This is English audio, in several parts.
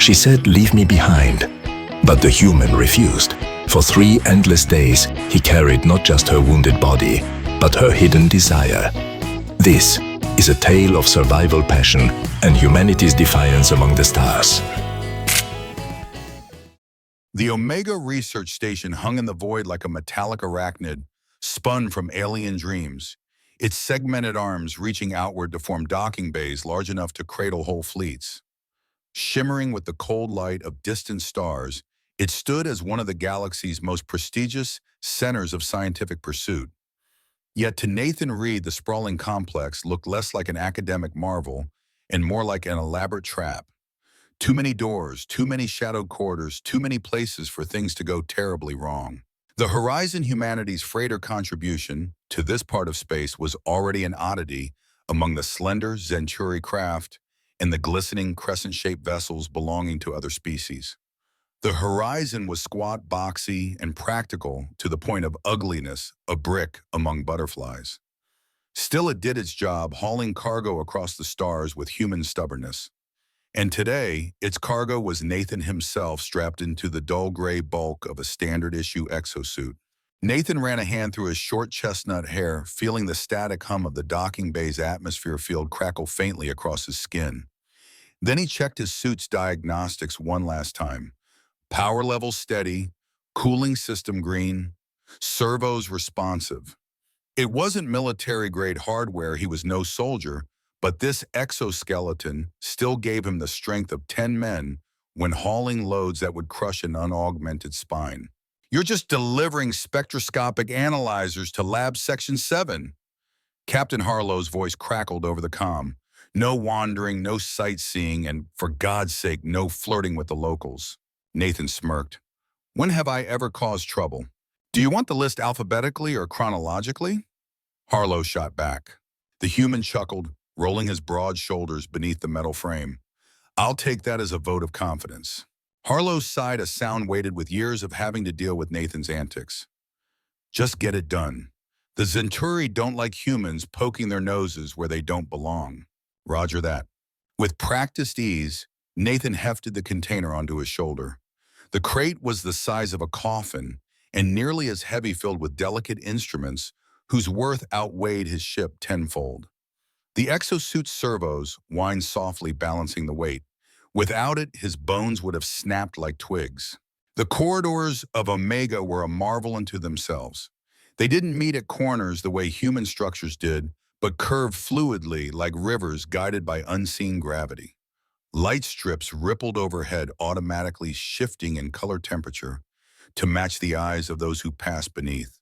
She said, "Leave me behind." But the human refused. For 3 endless days, he carried not just her wounded body, but her hidden desire. This is a tale of survival passion and humanity's defiance among the stars. The Omega research station hung in the void like a metallic arachnid, spun from alien dreams, its segmented arms reaching outward to form docking bays large enough to cradle whole fleets. Shimmering with the cold light of distant stars, it stood as one of the galaxy's most prestigious centers of scientific pursuit. Yet to Nathan Reed, the sprawling complex looked less like an academic marvel and more like an elaborate trap. Too many doors, too many shadowed corridors, too many places for things to go terribly wrong. The Horizon Humanity's freighter contribution to this part of space was already an oddity among the slender Centauri craft and the glistening crescent-shaped vessels belonging to other species. The Horizon was squat, boxy, and practical to the point of ugliness, a brick among butterflies. Still, it did its job, hauling cargo across the stars with human stubbornness. And today, its cargo was Nathan himself strapped into the dull gray bulk of a standard-issue exosuit. Nathan ran a hand through his short chestnut hair, feeling the static hum of the docking bay's atmosphere field crackle faintly across his skin. Then he checked his suit's diagnostics one last time. Power level steady, cooling system green, servos responsive. It wasn't military-grade hardware, he was no soldier, but this exoskeleton still gave him the strength of 10 men when hauling loads that would crush an unaugmented spine. "You're just delivering spectroscopic analyzers to Lab Section 7. Captain Harlow's voice crackled over the comm. "No wandering, no sightseeing, and for God's sake, no flirting with the locals." Nathan smirked. "When have I ever caused trouble? Do you want the list alphabetically or chronologically?" Harlow shot back. The human chuckled, rolling his broad shoulders beneath the metal frame. "I'll take that as a vote of confidence." Harlow sighed, a sound weighted with years of having to deal with Nathan's antics. "Just get it done. The Centauri don't like humans poking their noses where they don't belong." "Roger that." With practiced ease, Nathan hefted the container onto his shoulder. The crate was the size of a coffin and nearly as heavy, filled with delicate instruments whose worth outweighed his ship tenfold. The exosuit's servos whined softly, balancing the weight. Without it, his bones would have snapped like twigs. The corridors of Omega were a marvel unto themselves. They didn't meet at corners the way human structures did, but curved fluidly like rivers guided by unseen gravity. Light strips rippled overhead, automatically shifting in color temperature to match the eyes of those who passed beneath.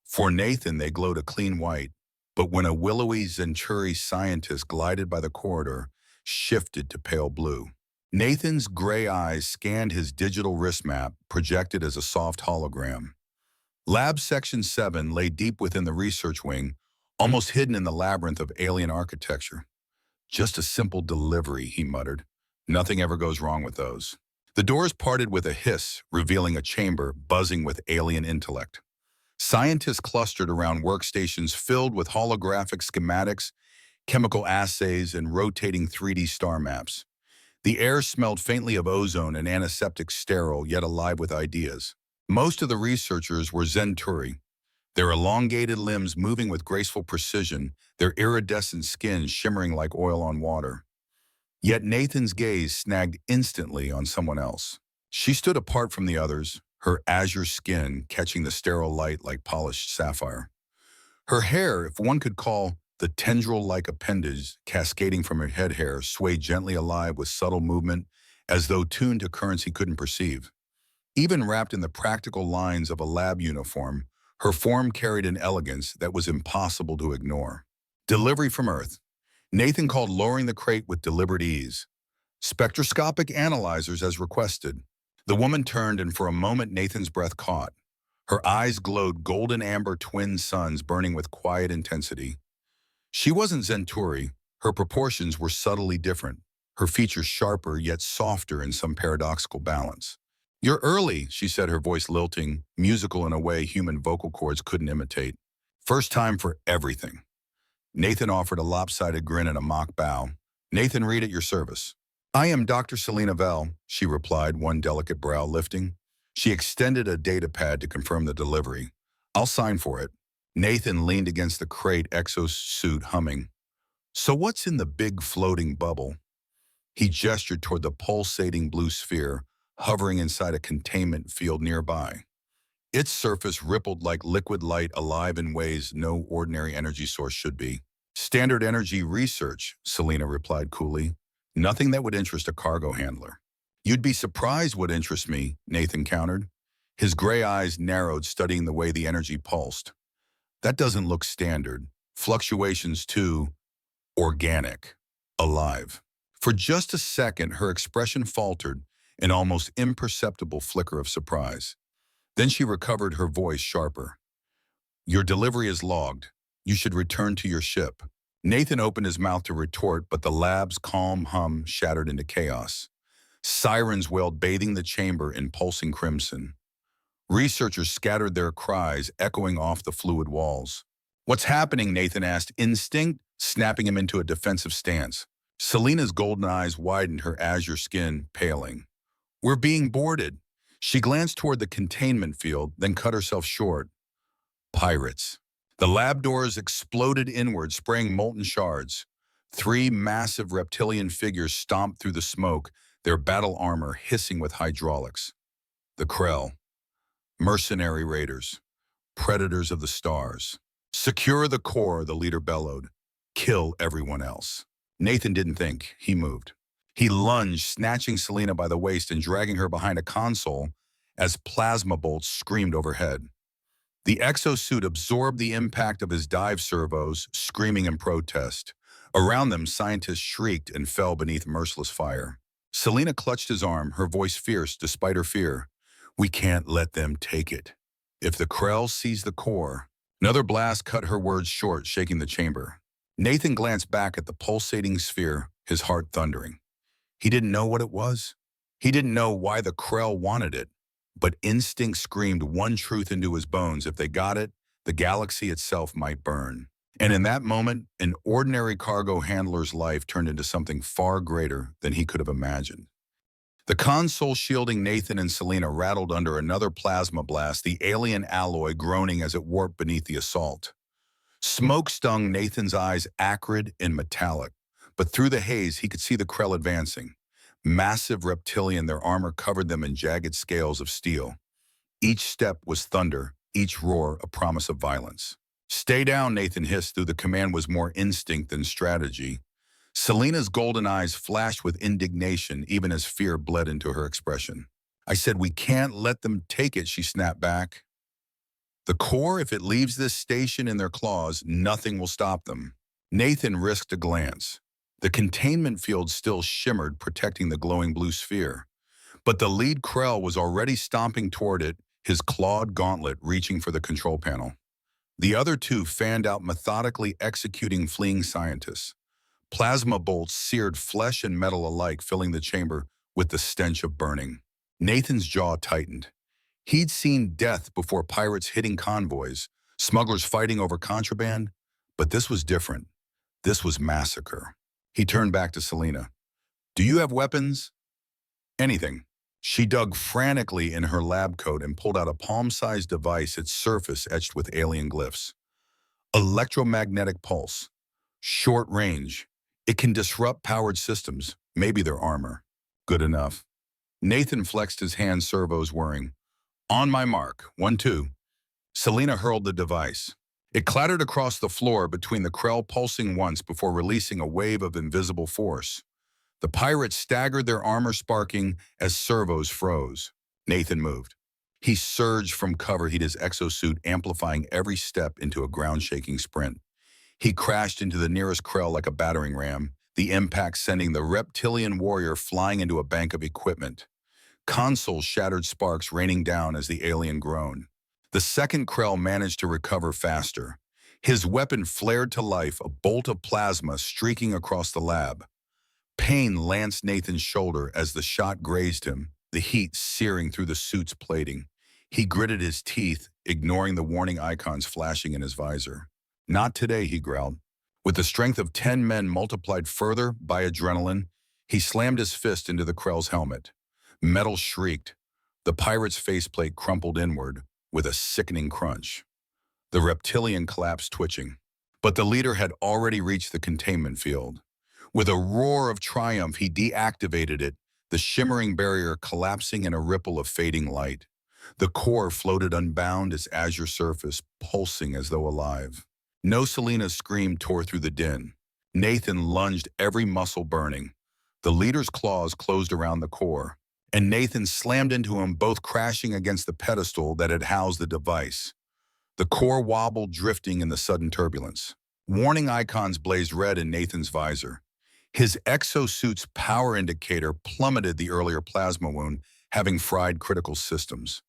For Nathan, they glowed a clean white, but when a willowy Centauri scientist glided by the corridor, shifted to pale blue. Nathan's gray eyes scanned his digital wrist map, projected as a soft hologram. Lab Section 7 lay deep within the research wing, almost hidden in the labyrinth of alien architecture. "Just a simple delivery," he muttered. "Nothing ever goes wrong with those." The doors parted with a hiss, revealing a chamber buzzing with alien intellect. Scientists clustered around workstations filled with holographic schematics, chemical assays, and rotating 3D star maps. The air smelled faintly of ozone and antiseptic, sterile, yet alive with ideas. Most of the researchers were Centauri, their elongated limbs moving with graceful precision, their iridescent skin shimmering like oil on water. Yet Nathan's gaze snagged instantly on someone else. She stood apart from the others, her azure skin catching the sterile light like polished sapphire. Her hair, if one could call the tendril-like appendage cascading from her head hair, swayed gently alive with subtle movement as though tuned to currents he couldn't perceive. Even wrapped in the practical lines of a lab uniform, her form carried an elegance that was impossible to ignore. "Delivery from Earth." Nathan called, lowering the crate with deliberate ease. "Spectroscopic analyzers as requested." The woman turned, and for a moment Nathan's breath caught. Her eyes glowed golden amber twin suns burning with quiet intensity. She wasn't Centauri. Her proportions were subtly different, her features sharper yet softer in some paradoxical balance. "You're early," she said, her voice lilting, musical in a way human vocal cords couldn't imitate. "First time for everything." Nathan offered a lopsided grin and a mock bow. "Nathan Reed at your service." I am Dr. Selena Vell, she replied, one delicate brow lifting. She extended a data pad to confirm the delivery. I'll sign for it. Nathan leaned against the crate, exosuit humming. So what's in the big floating bubble? He gestured toward the pulsating blue sphere, hovering inside a containment field nearby. Its surface rippled like liquid light, alive in ways no ordinary energy source should be. Standard energy research, Selena replied coolly. Nothing that would interest a cargo handler. You'd be surprised what interests me, Nathan countered. His gray eyes narrowed, studying the way the energy pulsed. That doesn't look standard. Fluctuations too organic, alive. For just a second, her expression faltered, an almost imperceptible flicker of surprise. Then she recovered, her voice sharper. Your delivery is logged. You should return to your ship. Nathan opened his mouth to retort, but the lab's calm hum shattered into chaos. Sirens wailed, bathing the chamber in pulsing crimson. Researchers scattered their cries, echoing off the fluid walls. What's happening? Nathan asked, instinct snapping him into a defensive stance. Selena's golden eyes widened, her azure skin paling. We're being boarded. She glanced toward the containment field, then cut herself short. Pirates. The lab doors exploded inward, spraying molten shards. 3 massive reptilian figures stomped through the smoke, their battle armor hissing with hydraulics. The Krell. Mercenary raiders. Predators of the stars. Secure the core, the leader bellowed. Kill everyone else. Nathan didn't think. He moved. He lunged, snatching Selena by the waist and dragging her behind a console as plasma bolts screamed overhead. The exosuit absorbed the impact of his dive servos, screaming in protest. Around them, scientists shrieked and fell beneath merciless fire. Selena clutched his arm, her voice fierce despite her fear. We can't let them take it. If the Krell seize the core... Another blast cut her words short, shaking the chamber. Nathan glanced back at the pulsating sphere, his heart thundering. He didn't know what it was. He didn't know why the Krell wanted it. But instinct screamed one truth into his bones. If they got it, the galaxy itself might burn. And in that moment, an ordinary cargo handler's life turned into something far greater than he could have imagined. The console shielding Nathan and Selena rattled under another plasma blast, the alien alloy groaning as it warped beneath the assault. Smoke stung Nathan's eyes, acrid and metallic, but through the haze he could see the Krell advancing. Massive reptilian, their armor covered them in jagged scales of steel. Each step was thunder, each roar a promise of violence. Stay down, Nathan hissed, though the command was more instinct than strategy. Selena's golden eyes flashed with indignation, even as fear bled into her expression. I said, we can't let them take it, she snapped back. The core, if it leaves this station in their claws, nothing will stop them. Nathan risked a glance. The containment field still shimmered, protecting the glowing blue sphere. But the lead Krell was already stomping toward it, his clawed gauntlet reaching for the control panel. The other 2 fanned out, methodically executing fleeing scientists. Plasma bolts seared flesh and metal alike, filling the chamber with the stench of burning. Nathan's jaw tightened. He'd seen death before, pirates hitting convoys, smugglers fighting over contraband, but this was different. This was massacre. He turned back to Selena. Do you have weapons? Anything. She dug frantically in her lab coat and pulled out a palm-sized device, its surface etched with alien glyphs. Electromagnetic pulse. Short range. It can disrupt powered systems, maybe their armor. Good enough. Nathan flexed his hand servos, whirring. On my mark, 1, 2. Selena hurled the device. It clattered across the floor between the Krell, pulsing once before releasing a wave of invisible force. The pirates staggered, their armor sparking as servos froze. Nathan moved. He surged from cover, his exosuit amplifying every step into a ground-shaking sprint. He crashed into the nearest Krell like a battering ram, the impact sending the reptilian warrior flying into a bank of equipment. Consoles shattered, sparks raining down as the alien groaned. The second Krell managed to recover faster. His weapon flared to life, a bolt of plasma streaking across the lab. Pain lanced Nathan's shoulder as the shot grazed him, the heat searing through the suit's plating. He gritted his teeth, ignoring the warning icons flashing in his visor. Not today, he growled. With the strength of 10 men multiplied further by adrenaline, He slammed his fist into the Krell's helmet. Metal shrieked. The pirate's faceplate crumpled inward with a sickening crunch. The reptilian collapsed, twitching. But the leader had already reached the containment field. With a roar of triumph, he deactivated it, the shimmering barrier collapsing in a ripple of fading light. The core floated unbound, its azure surface pulsing as though alive. No Selina's scream tore through the din. Nathan lunged, every muscle burning. The leader's claws closed around the core, and Nathan slammed into him, both crashing against the pedestal that had housed the device. The core wobbled, drifting in the sudden turbulence. Warning icons blazed red in Nathan's visor. His exosuit's power indicator plummeted, the earlier plasma wound having fried critical systems.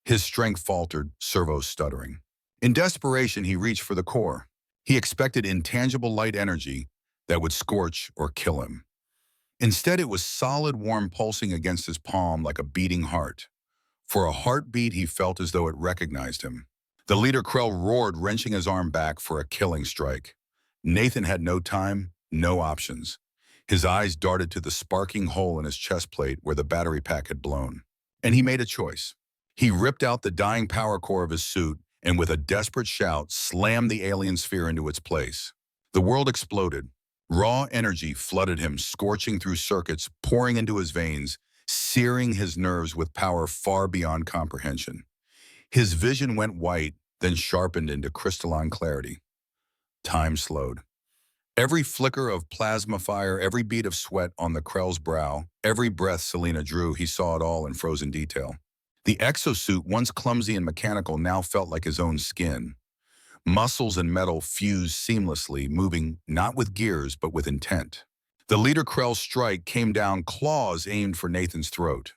His strength faltered, servos stuttering. In desperation, he reached for the core. He expected intangible light energy that would scorch or kill him. Instead, it was solid, warm, pulsing against his palm like a beating heart. For a heartbeat, he felt as though it recognized him. The leader Krell roared, wrenching his arm back for a killing strike. Nathan had no time, no options. His eyes darted to the sparking hole in his chest plate where the battery pack had blown. And he made a choice. He ripped out the dying power core of his suit and, with a desperate shout, slammed the alien sphere into its place. The world exploded. Raw energy flooded him, scorching through circuits, pouring into his veins, searing his nerves with power far beyond comprehension. His vision went white, then sharpened into crystalline clarity. Time slowed. Every flicker of plasma fire, every bead of sweat on the Krell's brow, every breath Selina drew, he saw it all in frozen detail. The exosuit, once clumsy and mechanical, now felt like his own skin. Muscles and metal fused seamlessly, moving not with gears, but with intent. The leader Krell's strike came down, claws aimed for Nathan's throat.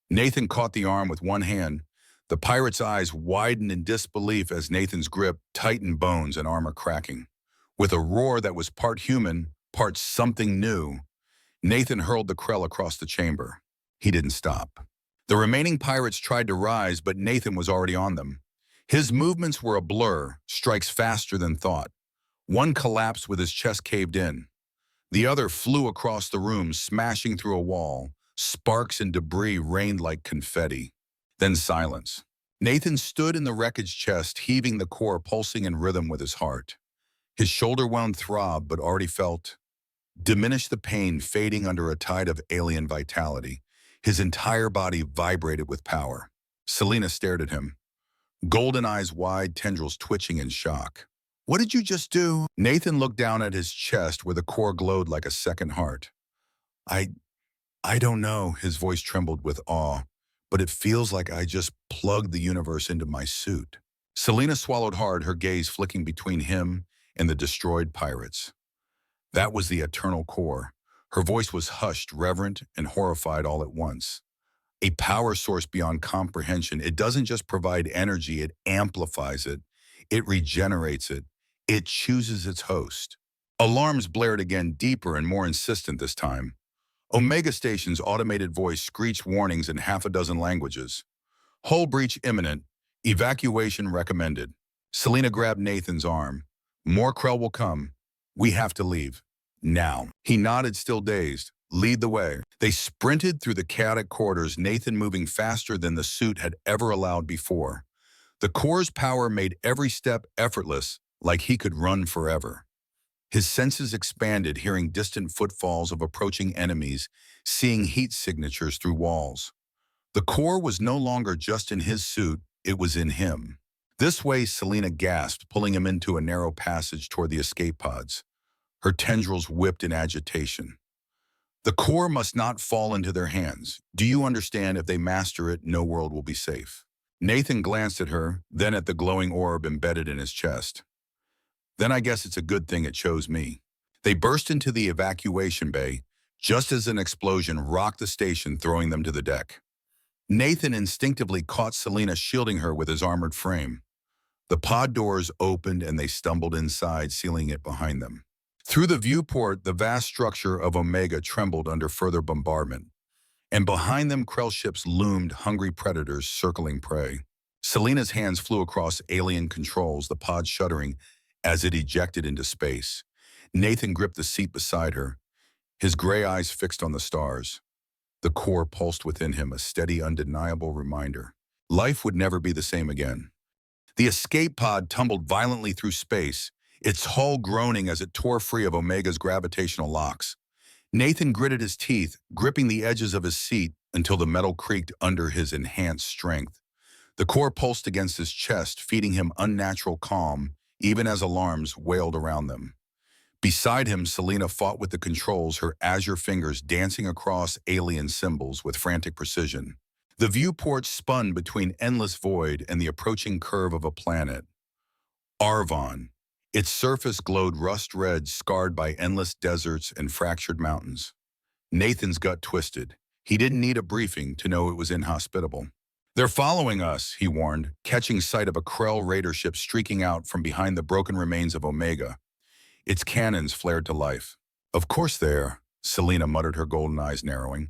Nathan caught the arm with one hand. The pirate's eyes widened in disbelief as Nathan's grip tightened, bones and armor cracking. With a roar that was part human, part something new, Nathan hurled the Krell across the chamber. He didn't stop. The remaining pirates tried to rise, but Nathan was already on them. His movements were a blur, strikes faster than thought. One collapsed with his chest caved in. The other flew across the room, smashing through a wall. Sparks and debris rained like confetti. Then silence. Nathan stood in the wreckage chest, heaving, the core pulsing in rhythm with his heart. His shoulder wound throbbed, but already felt diminished, the pain fading under a tide of alien vitality. His entire body vibrated with power. Selina stared at him, golden eyes wide, tendrils twitching in shock. "What did you just do?" Nathan looked down at his chest where the core glowed like a second heart. I don't know," his voice trembled with awe, "but it feels like I just plugged the universe into my suit." Selina swallowed hard, her gaze flicking between him and the destroyed pirates. That was the eternal core. Her voice was hushed, reverent, and horrified all at once. A power source beyond comprehension. It doesn't just provide energy, it amplifies it. It regenerates it. It chooses its host. Alarms blared again, deeper and more insistent this time. Omega Station's automated voice screeched warnings in half a dozen languages. "Hull breach imminent. Evacuation recommended." Selina grabbed Nathan's arm. "More Krell will come. We have to leave. Now." He nodded, still dazed. "Lead the way." They sprinted through the chaotic corridors, Nathan moving faster than the suit had ever allowed before. The core's power made every step effortless, like he could run forever. His senses expanded, hearing distant footfalls of approaching enemies, seeing heat signatures through walls. The core was no longer just in his suit, it was in him. "This way," Selina gasped, pulling him into a narrow passage toward the escape pods. Her tendrils whipped in agitation. "The core must not fall into their hands. Do you understand? If they master it, no world will be safe." Nathan glanced at her, then at the glowing orb embedded in his chest. "Then I guess it's a good thing it chose me." They burst into the evacuation bay, just as an explosion rocked the station, throwing them to the deck. Nathan instinctively caught Selina, shielding her with his armored frame. The pod doors opened and they stumbled inside, sealing it behind them. Through the viewport, the vast structure of Omega trembled under further bombardment, and behind them Krell ships loomed, hungry predators circling prey. Selina's hands flew across alien controls, the pod shuddering as it ejected into space. Nathan gripped the seat beside her. his gray eyes fixed on the stars. The core pulsed within him, a steady, undeniable reminder. Life would never be the same again. The escape pod tumbled violently through space, its hull groaning as it tore free of Omega's gravitational locks. Nathan gritted his teeth, gripping the edges of his seat until the metal creaked under his enhanced strength. The core pulsed against his chest, feeding him unnatural calm, even as alarms wailed around them. Beside him, Selena fought with the controls, her azure fingers dancing across alien symbols with frantic precision. The viewport spun between endless void and the approaching curve of a planet. Arvon. Its surface glowed rust red, scarred by endless deserts and fractured mountains. Nathan's gut twisted. He didn't need a briefing to know it was inhospitable. "They're following us," he warned, catching sight of a Krell raider ship streaking out from behind the broken remains of Omega. Its cannons flared to life. "Of course they are," Selena muttered, her golden eyes narrowing.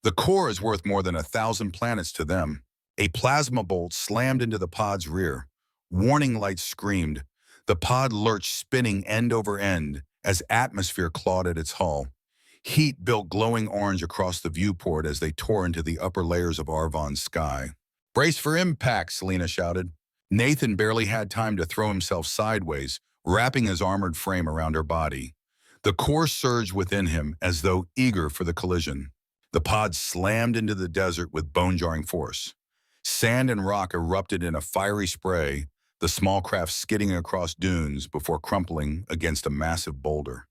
"The core is worth more than 1,000 planets to them." A plasma bolt slammed into the pod's rear. Warning lights screamed. The pod lurched, spinning end over end as atmosphere clawed at its hull. Heat built glowing orange across the viewport as they tore into the upper layers of Arvon's sky. "Brace for impact," Selena shouted. Nathan barely had time to throw himself sideways, wrapping his armored frame around her body. The core surged within him as though eager for the collision. The pod slammed into the desert with bone-jarring force. Sand and rock erupted in a fiery spray, the small craft skidding across dunes before crumpling against a massive boulder.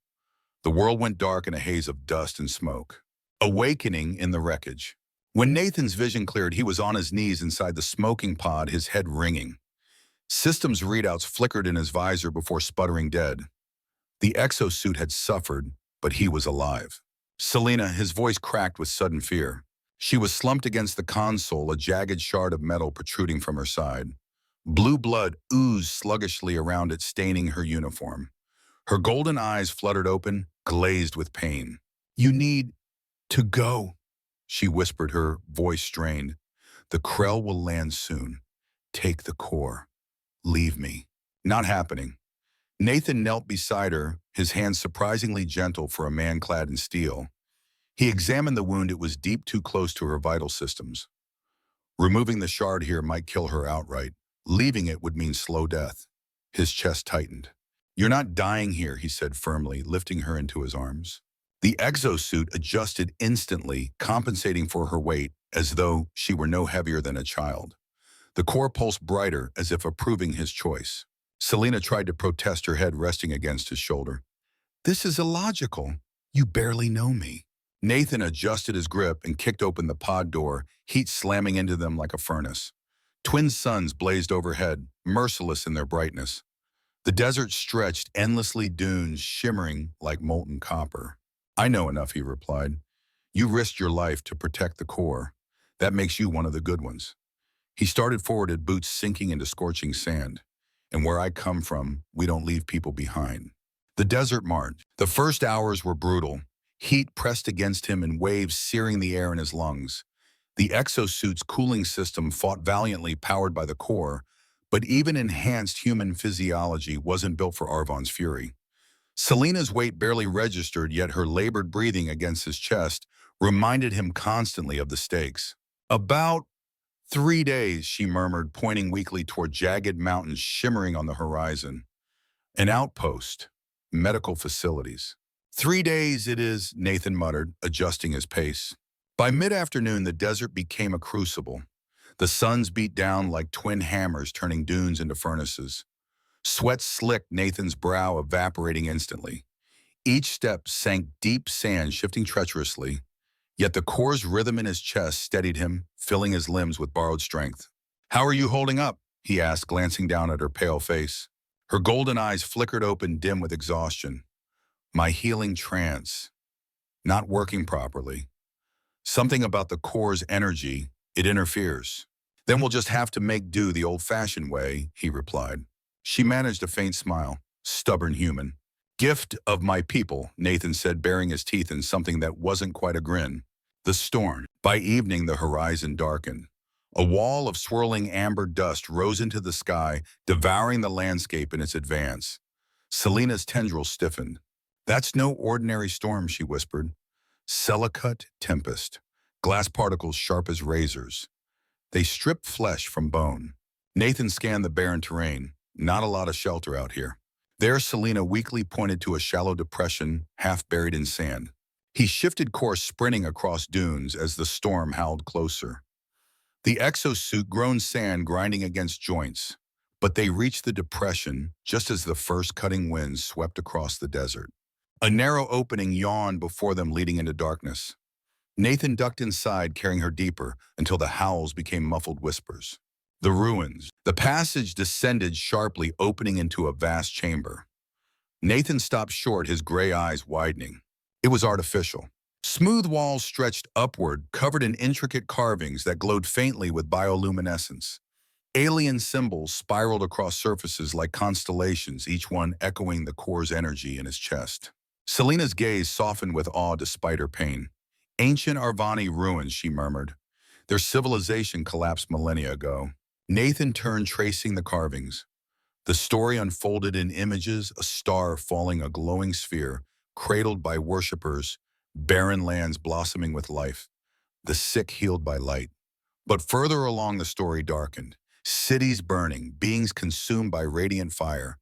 The world went dark in a haze of dust and smoke. Awakening in the wreckage. When Nathan's vision cleared, he was on his knees inside the smoking pod, his head ringing. Systems readouts flickered in his visor before sputtering dead. The exosuit had suffered, but he was alive. "Selena," his voice cracked with sudden fear. She was slumped against the console, a jagged shard of metal protruding from her side. Blue blood oozed sluggishly around it, staining her uniform. Her golden eyes fluttered open, glazed with pain. "You need to go," she whispered, her voice strained. "The Krell will land soon. Take the core. Leave me." "Not happening." Nathan knelt beside her, his hands surprisingly gentle for a man clad in steel. He examined the wound. It was deep, too close to her vital systems. Removing the shard here might kill her outright. Leaving it would mean slow death. His chest tightened. "You're not dying here," he said firmly, lifting her into his arms. The exosuit adjusted instantly, compensating for her weight, as though she were no heavier than a child. The core pulsed brighter, as if approving his choice. Selena tried to protest, her head resting against his shoulder. "This is illogical. You barely know me." Nathan adjusted his grip and kicked open the pod door, heat slamming into them like a furnace. Twin suns blazed overhead, merciless in their brightness. The desert stretched endlessly, dunes shimmering like molten copper. "I know enough," he replied. "You risked your life to protect the core. That makes you one of the good ones." He started forward, his boots sinking into scorching sand. "And where I come from, we don't leave people behind." The desert marched. The first hours were brutal. Heat pressed against him in waves, searing the air in his lungs. The exosuit's cooling system fought valiantly, powered by the core, but even enhanced human physiology wasn't built for Arvon's fury. Selena's weight barely registered, yet her labored breathing against his chest reminded him constantly of the stakes. "About 3 days," she murmured, pointing weakly toward jagged mountains shimmering on the horizon. "An outpost. Medical facilities." 3 days it is," Nathan muttered, adjusting his pace. By mid-afternoon, the desert became a crucible. The suns beat down like twin hammers, turning dunes into furnaces. Sweat slicked Nathan's brow, evaporating instantly. Each step sank deep sand, shifting treacherously. Yet the core's rhythm in his chest steadied him, filling his limbs with borrowed strength. "How are you holding up?" he asked, glancing down at her pale face. Her golden eyes flickered open, dim with exhaustion. "My healing trance. Not working properly. Something about the core's energy, it interferes." "Then we'll just have to make do the old-fashioned way," he replied. She managed a faint smile. Stubborn human. "Gift of my people," Nathan said, baring his teeth in something that wasn't quite a grin. The storm. By evening, the horizon darkened. A wall of swirling amber dust rose into the sky, devouring the landscape in its advance. Selena's tendrils stiffened. That's no ordinary storm, she whispered. Silicate tempest, glass particles sharp as razors. They strip flesh from bone. Nathan scanned the barren terrain. Not a lot of shelter out here. There, Selena weakly pointed to a shallow depression, half buried in sand. He shifted course, sprinting across dunes as the storm howled closer. The exosuit groaned sand grinding against joints, but they reached the depression just as the first cutting winds swept across the desert. A narrow opening yawned before them, leading into darkness. Nathan ducked inside, carrying her deeper, until the howls became muffled whispers. The ruins. The passage descended sharply, opening into a vast chamber. Nathan stopped short, his gray eyes widening. It was artificial. Smooth walls stretched upward, covered in intricate carvings that glowed faintly with bioluminescence. Alien symbols spiraled across surfaces like constellations, each one echoing the core's energy in his chest. Selena's gaze softened with awe despite her pain. Ancient Arvani ruins, she murmured. Their civilization collapsed millennia ago. Nathan turned, tracing the carvings. The story unfolded in images, a star falling, a glowing sphere, cradled by worshippers, barren lands blossoming with life, the sick healed by light. But further along the story darkened, cities burning, beings consumed by radiant fire,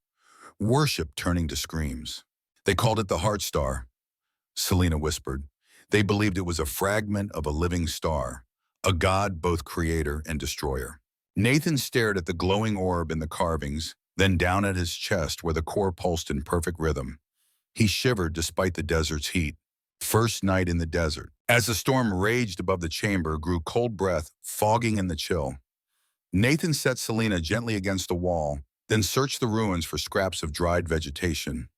worship turning to screams. They called it the Heart Star, Selena whispered. They believed it was a fragment of a living star, a god both creator and destroyer. Nathan stared at the glowing orb in the carvings, then down at his chest where the core pulsed in perfect rhythm. He shivered despite the desert's heat. First night in the desert. As the storm raged above the chamber, grew cold breath, fogging in the chill. Nathan set Selena gently against the wall, then searched the ruins for scraps of dried vegetation.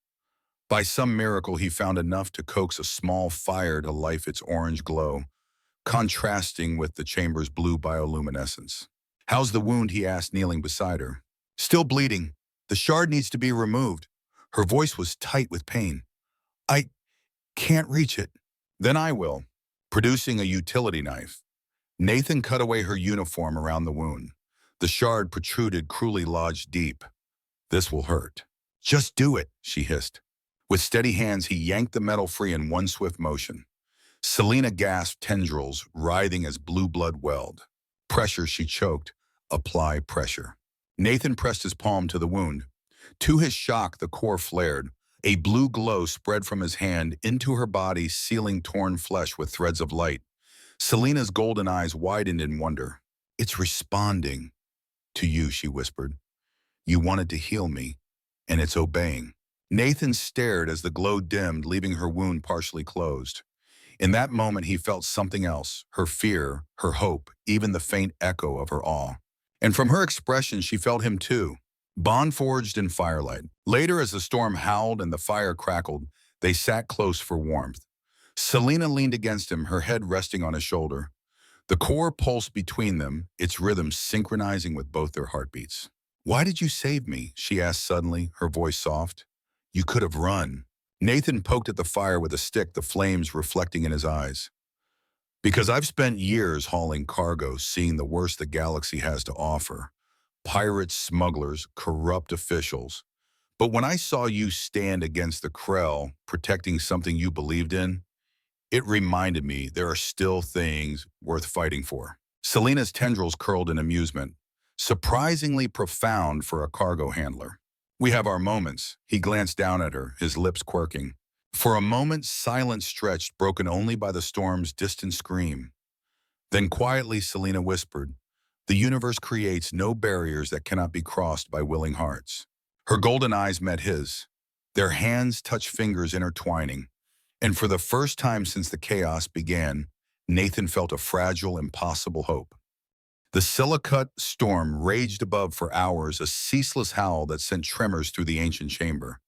By some miracle, he found enough to coax a small fire to life, its orange glow, contrasting with the chamber's blue bioluminescence. How's the wound, he asked, kneeling beside her. Still bleeding. The shard needs to be removed. Her voice was tight with pain. I can't reach it. Then I will. Producing a utility knife, Nathan cut away her uniform around the wound. The shard protruded, cruelly lodged deep. This will hurt. Just do it, she hissed. With steady hands, he yanked the metal free in one swift motion. Selena gasped, tendrils writhing as blue blood welled. Pressure, she choked. Apply pressure. Nathan pressed his palm to the wound. To his shock, the core flared. A blue glow spread from his hand into her body, sealing torn flesh with threads of light. Selena's golden eyes widened in wonder. It's responding to you, she whispered. You wanted to heal me, and it's obeying. Nathan stared as the glow dimmed, leaving her wound partially closed. In that moment, he felt something else, her fear, her hope, even the faint echo of her awe. And from her expression, she felt him too, bond forged in firelight. Later, as the storm howled and the fire crackled, they sat close for warmth. Selena leaned against him, her head resting on his shoulder. The core pulsed between them, its rhythm synchronizing with both their heartbeats. Why did you save me? She asked suddenly, her voice soft. You could have run. Nathan poked at the fire with a stick, the flames reflecting in his eyes. Because I've spent years hauling cargo, seeing the worst the galaxy has to offer. Pirates, smugglers, corrupt officials. But when I saw you stand against the Krell, protecting something you believed in, it reminded me there are still things worth fighting for. Selena's tendrils curled in amusement, surprisingly profound for a cargo handler. We have our moments. He glanced down at her, his lips quirking. For a moment, silence stretched, broken only by the storm's distant scream. Then quietly, Selena whispered, the universe creates no barriers that cannot be crossed by willing hearts. Her golden eyes met his. Their hands touched fingers intertwining. And for the first time since the chaos began, Nathan felt a fragile, impossible hope. The silicate storm raged above for hours, a ceaseless howl that sent tremors through the ancient chamber.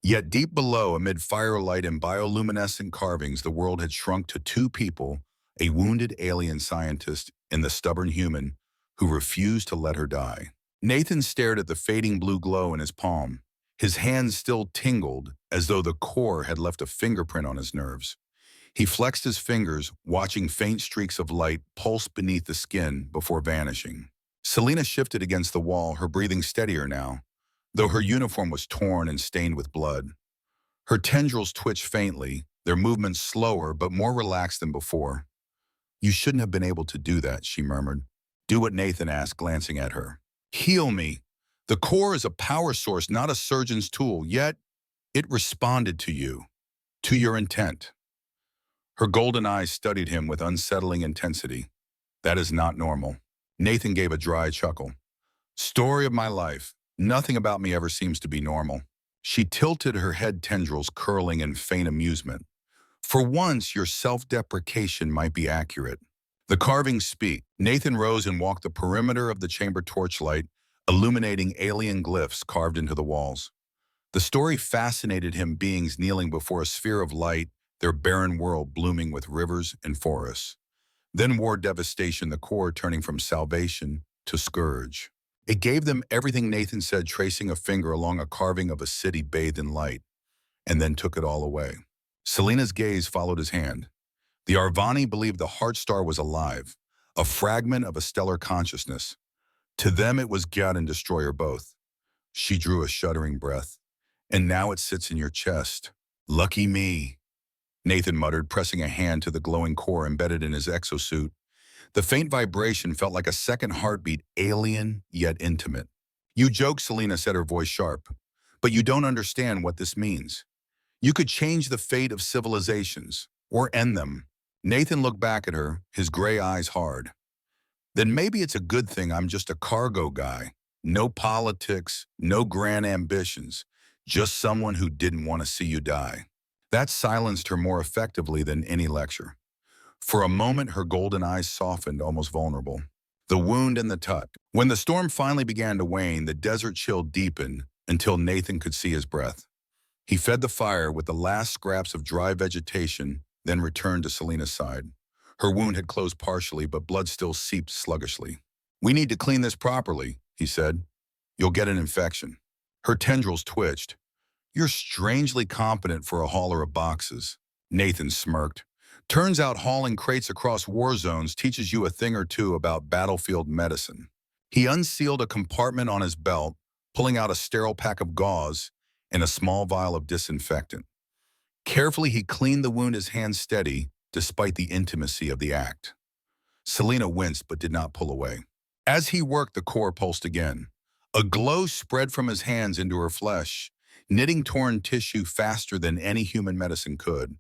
Yet deep below, amid firelight and bioluminescent carvings, the world had shrunk to two people, a wounded alien scientist and the stubborn human who refused to let her die. Nathan stared at the fading blue glow in his palm. His hands still tingled, as though the core had left a fingerprint on his nerves. He flexed his fingers, watching faint streaks of light pulse beneath the skin before vanishing. Selena shifted against the wall, her breathing steadier now, though her uniform was torn and stained with blood. Her tendrils twitched faintly, their movements slower but more relaxed than before. "You shouldn't have been able to do that," she murmured. "Do what Nathan asked," glancing at her. "Heal me. The core is a power source, not a surgeon's tool, yet it responded to you, to your intent." Her golden eyes studied him with unsettling intensity. "That is not normal." Nathan gave a dry chuckle. "Story of my life. Nothing about me ever seems to be normal." She tilted her head, tendrils curling in faint amusement. "For once, your self-deprecation might be accurate." The carvings speak. Nathan rose and walked the perimeter of the chamber, torchlight illuminating alien glyphs carved into the walls. The story fascinated him, beings kneeling before a sphere of light, their barren world blooming with rivers and forests. Then war devastation, the core turning from salvation to scourge. It gave them everything, Nathan said, tracing a finger along a carving of a city bathed in light, and then took it all away. Selena's gaze followed his hand. The Arvani believed the heart star was alive, a fragment of a stellar consciousness. To them it was God and Destroyer both. She drew a shuddering breath. "And now it sits in your chest." "Lucky me," Nathan muttered, pressing a hand to the glowing core embedded in his exosuit. The faint vibration felt like a second heartbeat, alien yet intimate. "You joke," Selena said, her voice sharp. "But you don't understand what this means. You could change the fate of civilizations, or end them." Nathan looked back at her, his gray eyes hard. "Then maybe it's a good thing I'm just a cargo guy. No politics, no grand ambitions, just someone who didn't want to see you die." That silenced her more effectively than any lecture. For a moment, her golden eyes softened, almost vulnerable. The wound and the touch. When the storm finally began to wane, the desert chill deepened until Nathan could see his breath. He fed the fire with the last scraps of dry vegetation, then returned to Selena's side. Her wound had closed partially, but blood still seeped sluggishly. "We need to clean this properly," he said. "You'll get an infection." Her tendrils twitched. "You're strangely competent for a hauler of boxes." Nathan smirked. "Turns out hauling crates across war zones teaches you a thing or two about battlefield medicine." He unsealed a compartment on his belt, pulling out a sterile pack of gauze and a small vial of disinfectant. Carefully, he cleaned the wound, his hands steady, despite the intimacy of the act. Selena winced but did not pull away. As he worked, the core pulsed again. A glow spread from his hands into her flesh, knitting torn tissue faster than any human medicine could.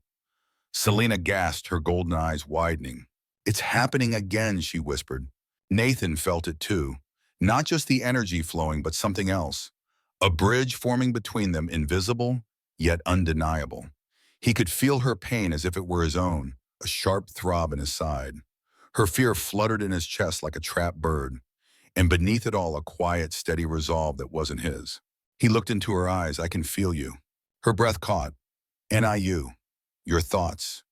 Selena gasped, her golden eyes widening. "It's happening again," she whispered. Nathan felt it too. Not just the energy flowing, but something else. A bridge forming between them, invisible, yet undeniable. He could feel her pain as if it were his own, a sharp throb in his side. Her fear fluttered in his chest like a trapped bird, and beneath it all a quiet, steady resolve that wasn't his. He looked into her eyes. "I can feel you." Her breath caught. "NIU. Your thoughts.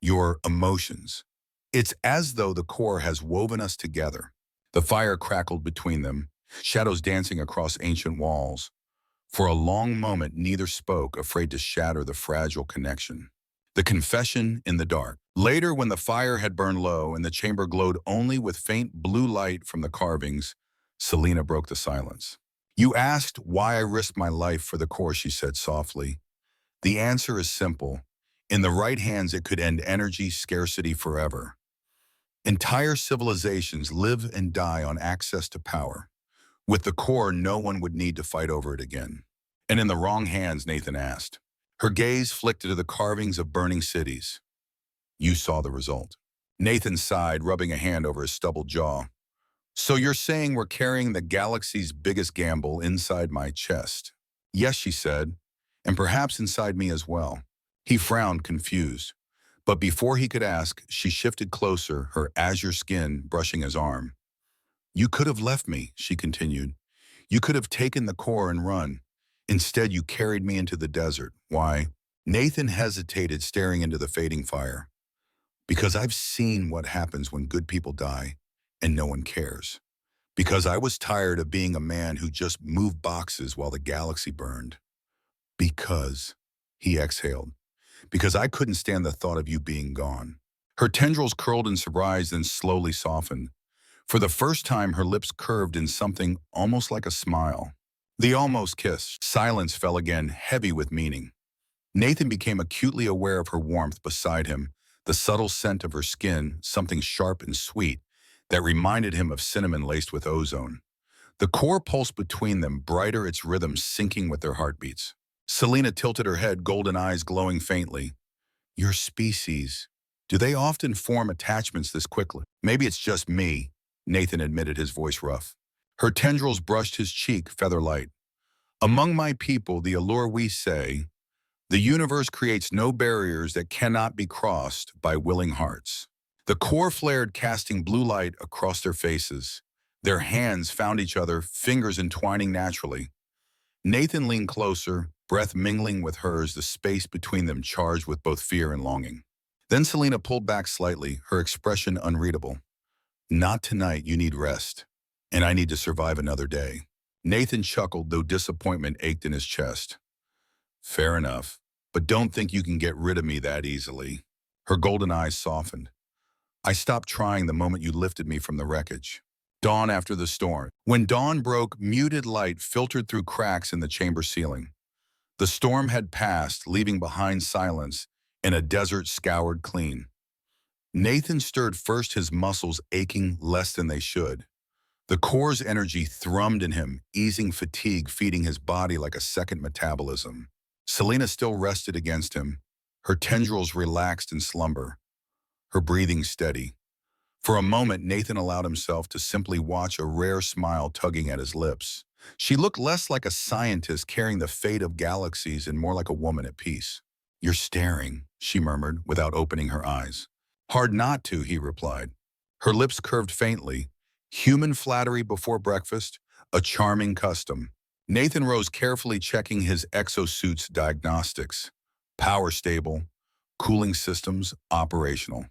Your emotions. It's as though the core has woven us together." The fire crackled between them, shadows dancing across ancient walls. For a long moment, neither spoke, afraid to shatter the fragile connection. The confession in the dark. Later, when the fire had burned low and the chamber glowed only with faint blue light from the carvings, Selena broke the silence. "You asked why I risked my life for the core," she said softly. "The answer is simple. In the right hands, it could end energy scarcity forever. Entire civilizations live and die on access to power. With the core, no one would need to fight over it again." "And in the wrong hands?" Nathan asked. Her gaze flicked to the carvings of burning cities. "You saw the result." Nathan sighed, rubbing a hand over his stubbled jaw. "So you're saying we're carrying the galaxy's biggest gamble inside my chest?" "Yes," she said, "and perhaps inside me as well." He frowned, confused. But before he could ask, she shifted closer, her azure skin brushing his arm. "You could have left me," she continued. "You could have taken the core and run. Instead, you carried me into the desert. Why?" Nathan hesitated, staring into the fading fire. "Because I've seen what happens when good people die and no one cares. Because I was tired of being a man who just moved boxes while the galaxy burned. Because," he exhaled, "because I couldn't stand the thought of you being gone." Her tendrils curled in surprise, then slowly softened. For the first time, her lips curved in something almost like a smile. They almost kissed. Silence fell again, heavy with meaning. Nathan became acutely aware of her warmth beside him, the subtle scent of her skin, something sharp and sweet, that reminded him of cinnamon laced with ozone. The core pulsed between them, brighter, its rhythm syncing with their heartbeats. Selena tilted her head, golden eyes glowing faintly. Your species. Do they often form attachments this quickly? Maybe it's just me, Nathan admitted, his voice rough. Her tendrils brushed his cheek, feather light. Among my people, the allure we say, the universe creates no barriers that cannot be crossed by willing hearts. The core flared, casting blue light across their faces. Their hands found each other, fingers entwining naturally. Nathan leaned closer, breath mingling with hers, the space between them charged with both fear and longing. Then Selena pulled back slightly, her expression unreadable. Not tonight, you need rest. And I need to survive another day. Nathan chuckled, though disappointment ached in his chest. Fair enough, but don't think you can get rid of me that easily. Her golden eyes softened. I stopped trying the moment you lifted me from the wreckage. Dawn after the storm. When dawn broke, muted light filtered through cracks in the chamber ceiling. The storm had passed, leaving behind silence and a desert scoured clean. Nathan stirred first, his muscles aching less than they should. The core's energy thrummed in him, easing fatigue, feeding his body like a second metabolism. Selena still rested against him, her tendrils relaxed in slumber, her breathing steady. For a moment, Nathan allowed himself to simply watch, a rare smile tugging at his lips. She looked less like a scientist carrying the fate of galaxies and more like a woman at peace. You're staring, she murmured without opening her eyes. Hard not to, he replied. Her lips curved faintly. Human flattery before breakfast, a charming custom. Nathan rose carefully, checking his exosuit's diagnostics. Power stable, cooling systems operational.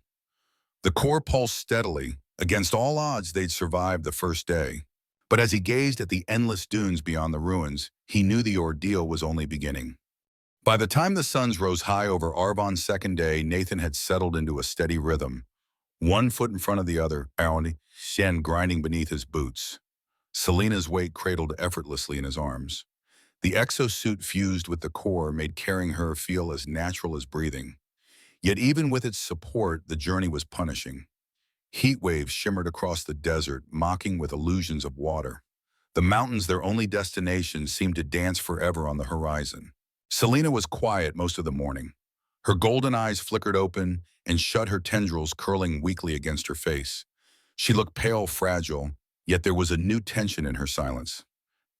The core pulsed steadily. Against all odds, they'd survived the first day. But as he gazed at the endless dunes beyond the ruins, he knew the ordeal was only beginning. By the time the suns rose high over Arvon's second day, Nathan had settled into a steady rhythm, one foot in front of the other, Shen grinding beneath his boots. Selena's weight cradled effortlessly in his arms. The exosuit fused with the core made carrying her feel as natural as breathing. Yet even with its support, the journey was punishing. Heat waves shimmered across the desert, mocking with illusions of water. The mountains, their only destination, seemed to dance forever on the horizon. Selena was quiet most of the morning. Her golden eyes flickered open and shut, her tendrils curling weakly against her face. She looked pale, fragile, yet there was a new tension in her silence.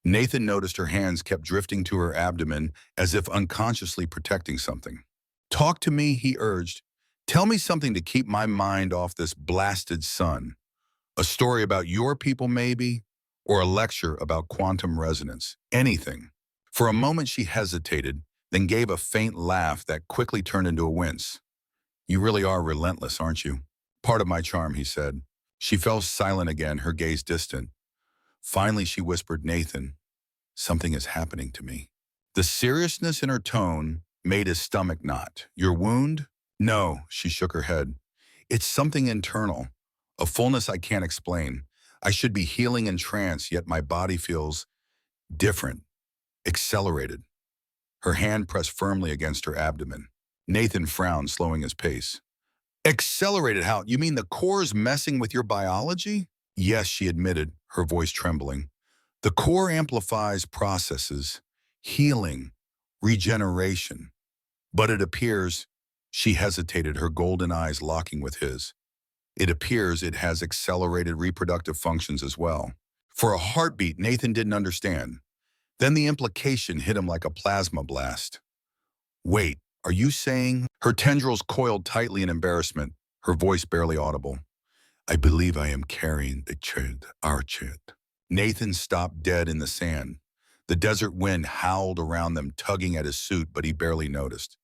Nathan noticed her hands kept drifting to her abdomen as if unconsciously protecting something. Talk to me, he urged. Tell me something to keep my mind off this blasted sun. A story about your people, maybe? Or a lecture about quantum resonance? Anything. For a moment she hesitated, then gave a faint laugh that quickly turned into a wince. You really are relentless, aren't you? Part of my charm, he said. She fell silent again, her gaze distant. Finally, she whispered, Nathan, something is happening to me. The seriousness in her tone made his stomach knot. Your wound? No, she shook her head. It's something internal, a fullness I can't explain. I should be healing in trance, yet my body feels different, accelerated. Her hand pressed firmly against her abdomen. Nathan frowned, slowing his pace. Accelerated how? You mean the core's messing with your biology? Yes, she admitted, her voice trembling. The core amplifies processes, healing, regeneration. But it appears, she hesitated, her golden eyes locking with his. It appears it has accelerated reproductive functions as well. For a heartbeat, Nathan didn't understand. Then the implication hit him like a plasma blast. Wait, are you saying? Her tendrils coiled tightly in embarrassment, her voice barely audible. I believe I am carrying a child, our child. Nathan stopped dead in the sand. The desert wind howled around them, tugging at his suit, but he barely noticed.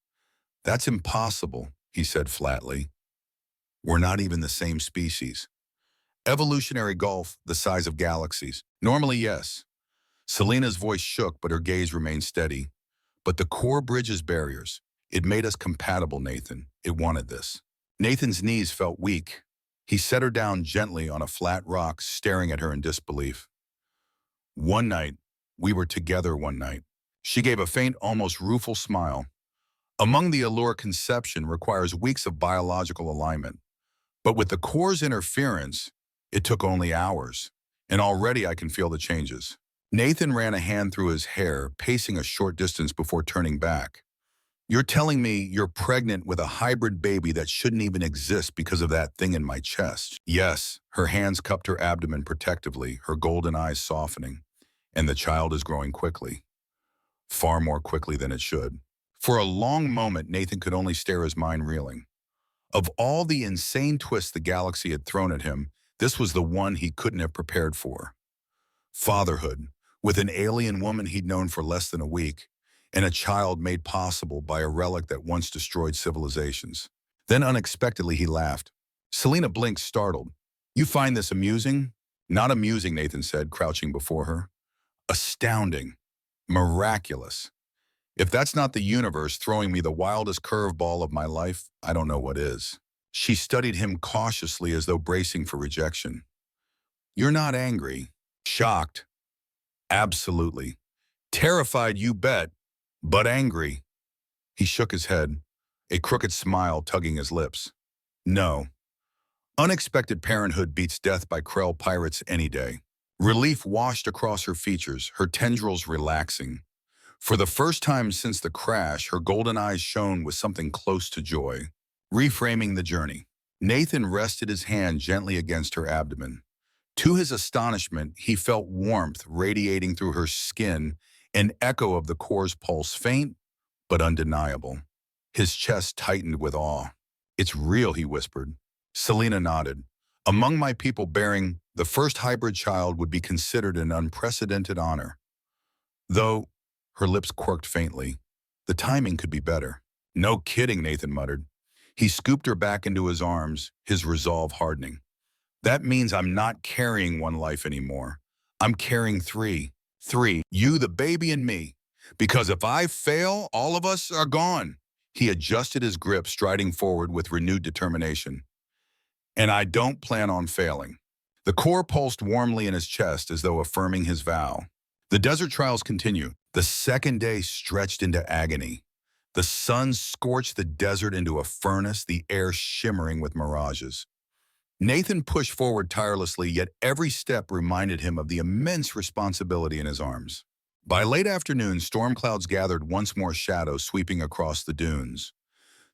That's impossible, he said flatly. We're not even the same species. Evolutionary gulf, the size of galaxies. Normally, yes. Selena's voice shook, but her gaze remained steady. But the core bridges barriers. It made us compatible, Nathan. It wanted this. Nathan's knees felt weak. He set her down gently on a flat rock, staring at her in disbelief. We were together one night. She gave a faint, almost rueful smile. Among the allure, conception requires weeks of biological alignment. But with the core's interference, it took only hours. And already I can feel the changes. Nathan ran a hand through his hair, pacing a short distance before turning back. You're telling me you're pregnant with a hybrid baby that shouldn't even exist because of that thing in my chest? Yes, her hands cupped her abdomen protectively, her golden eyes softening. And the child is growing quickly. Far more quickly than it should. For a long moment, Nathan could only stare, his mind reeling. Of all the insane twists the galaxy had thrown at him, this was the one he couldn't have prepared for. Fatherhood, with an alien woman he'd known for less than a week, and a child made possible by a relic that once destroyed civilizations. Then unexpectedly he laughed. Selena blinked, startled. You find this amusing? Not amusing, Nathan said, crouching before her. Astounding. Miraculous. If that's not the universe throwing me the wildest curveball of my life, I don't know what is. She studied him cautiously as though bracing for rejection. You're not angry. Shocked. Absolutely. Terrified, you bet. But angry. He shook his head, a crooked smile tugging his lips. No. Unexpected parenthood beats death by Krell pirates any day. Relief washed across her features, her tendrils relaxing. For the first time since the crash, her golden eyes shone with something close to joy. Reframing the journey. Nathan rested his hand gently against her abdomen. To his astonishment, he felt warmth radiating through her skin, an echo of the core's pulse, faint but undeniable. His chest tightened with awe. It's real, he whispered. Selena nodded. Among my people bearing the first hybrid child would be considered an unprecedented honor. Though, her lips quirked faintly, the timing could be better. No kidding, Nathan muttered. He scooped her back into his arms, his resolve hardening. That means I'm not carrying one life anymore. I'm carrying three. Three, you, the baby, and me. Because if I fail, all of us are gone. He adjusted his grip, striding forward with renewed determination. And I don't plan on failing. The core pulsed warmly in his chest as though affirming his vow. The desert trials continue. The second day stretched into agony. The sun scorched the desert into a furnace, the air shimmering with mirages. Nathan pushed forward tirelessly, yet every step reminded him of the immense responsibility in his arms. By late afternoon, storm clouds gathered, once more shadows sweeping across the dunes.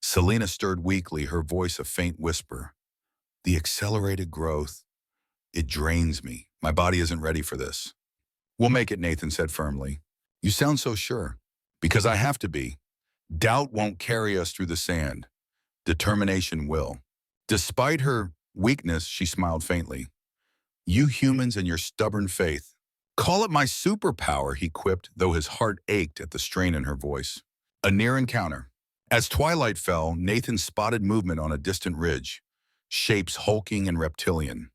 Selena stirred weakly, her voice a faint whisper. The accelerated growth, it drains me. My body isn't ready for this. We'll make it, Nathan said firmly. You sound so sure. Because I have to be. Doubt won't carry us through the sand. Determination will. Despite her weakness, she smiled faintly. You humans and your stubborn faith. Call it my superpower, he quipped, though his heart ached at the strain in her voice. A near encounter. As twilight fell, Nathan spotted movement on a distant ridge, shapes hulking and reptilian.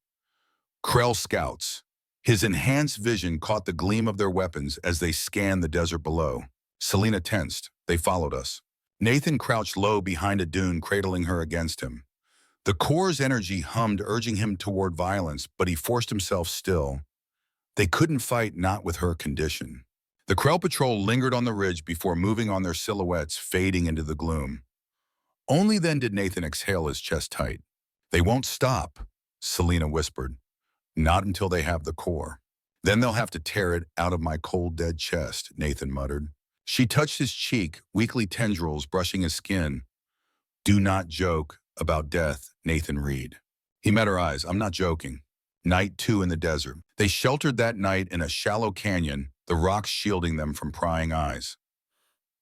Krell scouts. His enhanced vision caught the gleam of their weapons as they scanned the desert below. Selena tensed. They followed us. Nathan crouched low behind a dune, cradling her against him. The core's energy hummed, urging him toward violence, but he forced himself still. They couldn't fight, not with her condition. The Krell patrol lingered on the ridge before moving on, their silhouettes fading into the gloom. Only then did Nathan exhale, his chest tight. They won't stop, Selena whispered. Not until they have the core. Then they'll have to tear it out of my cold, dead chest, Nathan muttered. She touched his cheek, weakly tendrils brushing his skin. Do not joke about death, Nathan read. He met her eyes. I'm not joking. Night 2 in the desert. They sheltered that night in a shallow canyon, the rocks shielding them from prying eyes.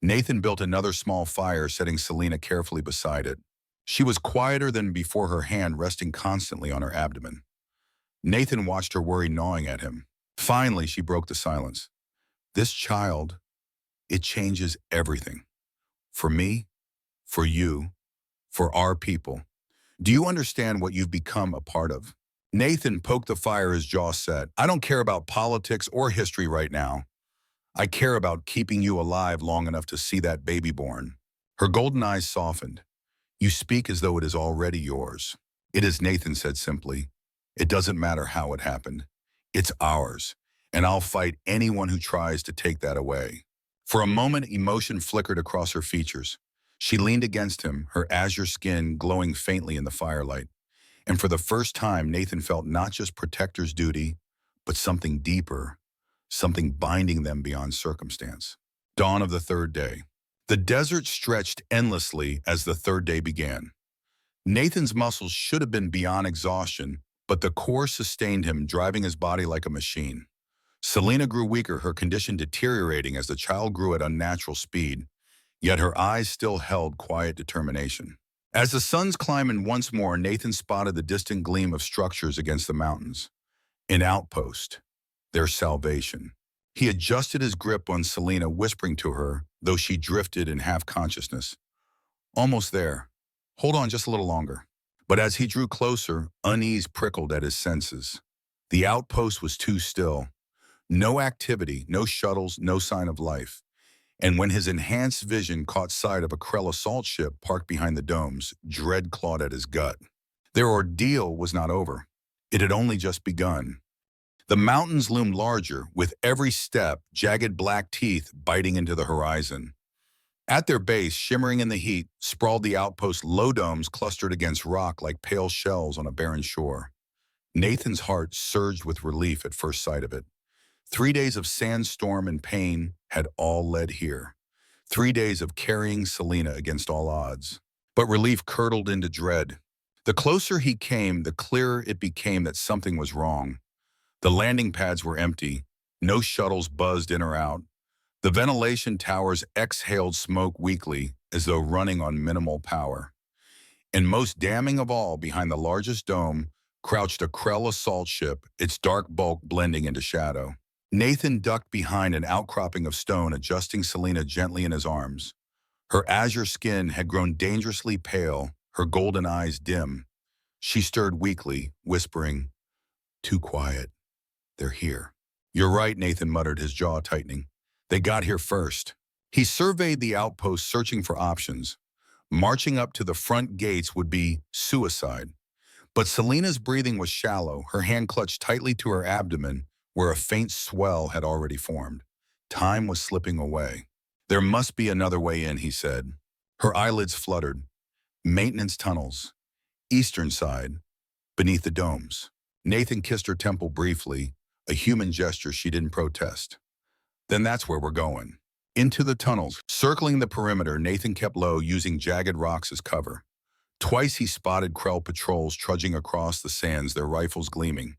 Nathan built another small fire, setting Selena carefully beside it. She was quieter than before, her hand resting constantly on her abdomen. Nathan watched her, worry gnawing at him. Finally, she broke the silence. This child, it changes everything. For me, for you, for our people. Do you understand what you've become a part of? Nathan poked the fire, his jaw set. I don't care about politics or history right now. I care about keeping you alive long enough to see that baby born. Her golden eyes softened. You speak as though it is already yours. It is, Nathan said simply. It doesn't matter how it happened. It's ours, and I'll fight anyone who tries to take that away. For a moment, emotion flickered across her features. She leaned against him, her azure skin glowing faintly in the firelight. And for the first time, Nathan felt not just protector's duty, but something deeper, something binding them beyond circumstance. Dawn of the third day. The desert stretched endlessly as the third day began. Nathan's muscles should have been beyond exhaustion, but the core sustained him, driving his body like a machine. Selena grew weaker, her condition deteriorating as the child grew at unnatural speed, yet her eyes still held quiet determination. As the sun's climbing once more, Nathan spotted the distant gleam of structures against the mountains. An outpost. Their salvation. He adjusted his grip on Selena, whispering to her, though she drifted in half-consciousness. Almost there. Hold on just a little longer. But as he drew closer, unease prickled at his senses. The outpost was too still. No activity, no shuttles, no sign of life. And when his enhanced vision caught sight of a Krell assault ship parked behind the domes, dread clawed at his gut. Their ordeal was not over. It had only just begun. The mountains loomed larger, with every step, jagged black teeth biting into the horizon. At their base, shimmering in the heat, sprawled the outpost's low domes clustered against rock like pale shells on a barren shore. Nathan's heart surged with relief at first sight of it. 3 days of sandstorm and pain had all led here. 3 days of carrying Selena against all odds. But relief curdled into dread. The closer he came, the clearer it became that something was wrong. The landing pads were empty. No shuttles buzzed in or out. The ventilation towers exhaled smoke weakly, as though running on minimal power. And most damning of all, behind the largest dome, crouched a Krell assault ship, its dark bulk blending into shadow. Nathan ducked behind an outcropping of stone, adjusting Selena gently in his arms. Her azure skin had grown dangerously pale, her golden eyes dim. She stirred weakly, whispering, "Too quiet. They're here." "You're right," Nathan muttered, his jaw tightening. "They got here first." He surveyed the outpost, searching for options. Marching up to the front gates would be suicide. But Selena's breathing was shallow, her hand clutched tightly to her abdomen, where a faint swell had already formed. Time was slipping away. "There must be another way in," he said. Her eyelids fluttered. "Maintenance tunnels. Eastern side. Beneath the domes." Nathan kissed her temple briefly, a human gesture she didn't protest. "Then that's where we're going." Into the tunnels. Circling the perimeter, Nathan kept low, using jagged rocks as cover. Twice he spotted Krell patrols trudging across the sands, their rifles gleaming.